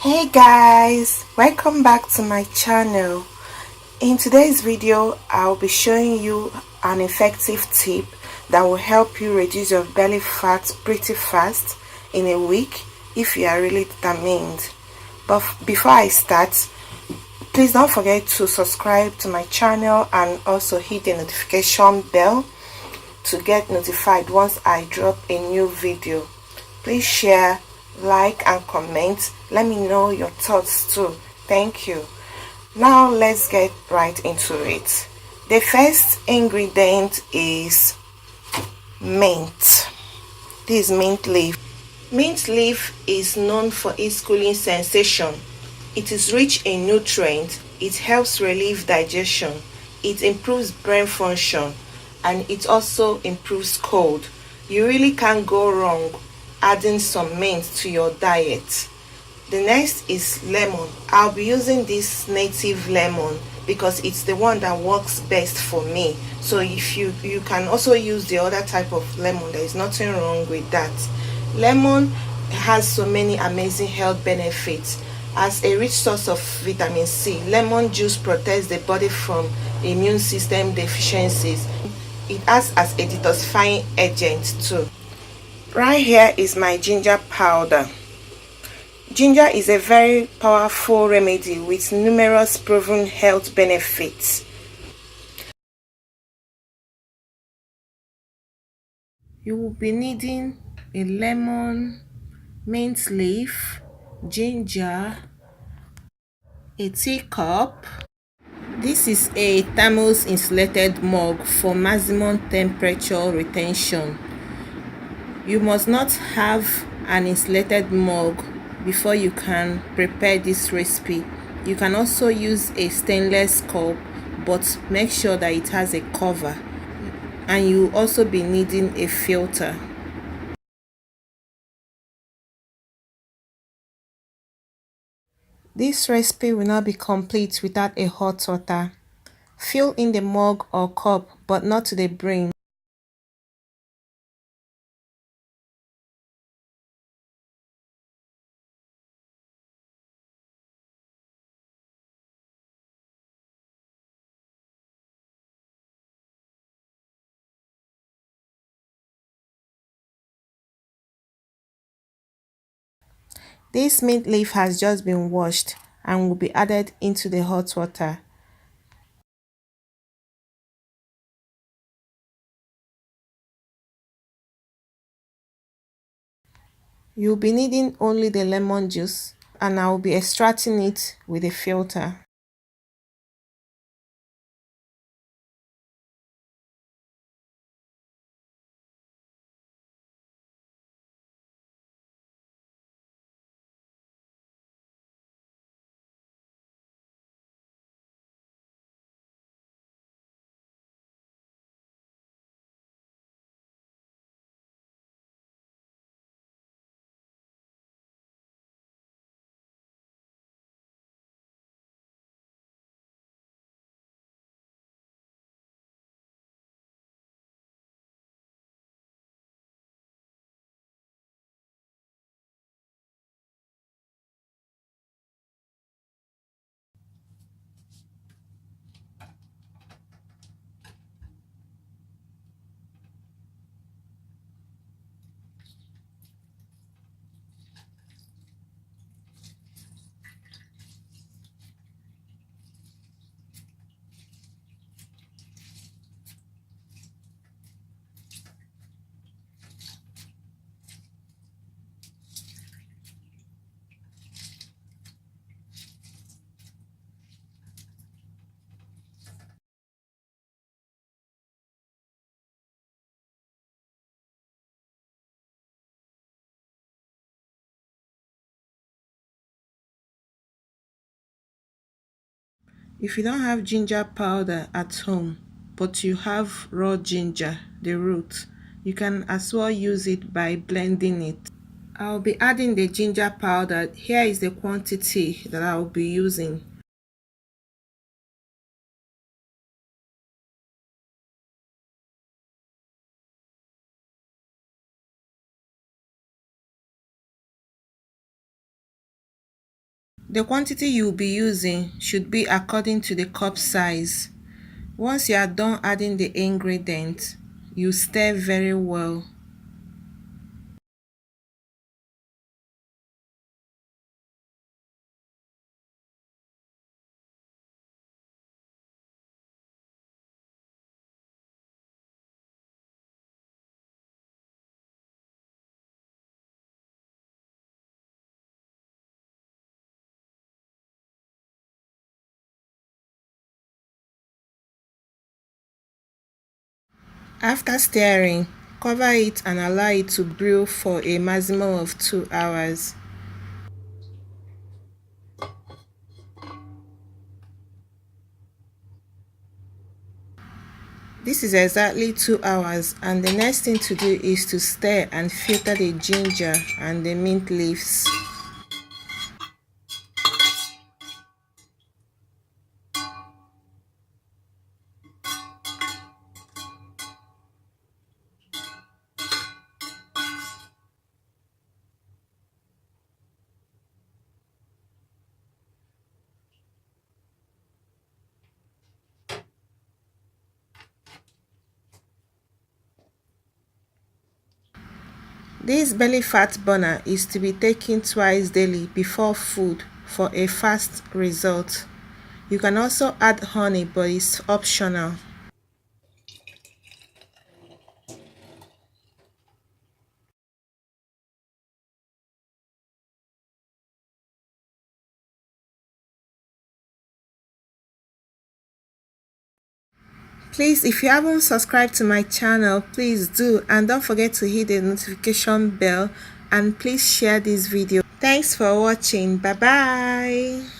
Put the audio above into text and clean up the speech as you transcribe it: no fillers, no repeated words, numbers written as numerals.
Hey guys, welcome back to my channel. In today's video, I'll be showing you an effective tip that will help you reduce your belly fat pretty fast in a week if you are really determined. But before I start, please don't forget to subscribe to my channel and also hit the notification bell to get notified once I drop a new video. Please share, like and comment. Let me know your thoughts too. Thank you. Now let's get right into it. The first ingredient is mint. This is mint leaf. Mint leaf is known for its cooling sensation. It is rich in nutrients. It helps relieve digestion. It improves brain function, and it also improves cold. You really can't go wrong adding some mint to your diet. The next is lemon. I'll be using this native lemon because it's the one that works best for me. So if you can also use the other type of lemon, there is nothing wrong with that. Lemon has so many amazing health benefits. As a rich source of vitamin C, lemon juice protects the body from immune system deficiencies. It acts as a detoxifying agent too. Right here is my ginger powder. Ginger is a very powerful remedy with numerous proven health benefits. You will be needing a lemon, mint leaf, ginger, a teacup. This is a thermos insulated mug for maximum temperature retention. You must not have an insulated mug before you can prepare this recipe. You can also use a stainless cup, but make sure that it has a cover. And you will also be needing a filter. This recipe will not be complete without a hot water. Fill in the mug or cup, but not to the brim. This mint leaf has just been washed and will be added into the hot water. You'll be needing only the lemon juice, and I will be extracting it with a filter. If you don't have ginger powder at home, but you have raw ginger, the root, you can as well use it by blending it. I'll be adding the ginger powder. Here is the quantity that I'll be using. The quantity you will be using should be according to the cup size. Once you are done adding the ingredients, you stir very well. After stirring, cover it and allow it to brew for a maximum of 2 hours. This is exactly 2 hours, and the next thing to do is to stir and filter the ginger and the mint leaves. This belly fat burner is to be taken twice daily before food for a fast result. You can also add honey, but it's optional. Please, if you haven't subscribed to my channel, please do, and don't forget to hit the notification bell, and please share this video. Thanks for watching. Bye bye.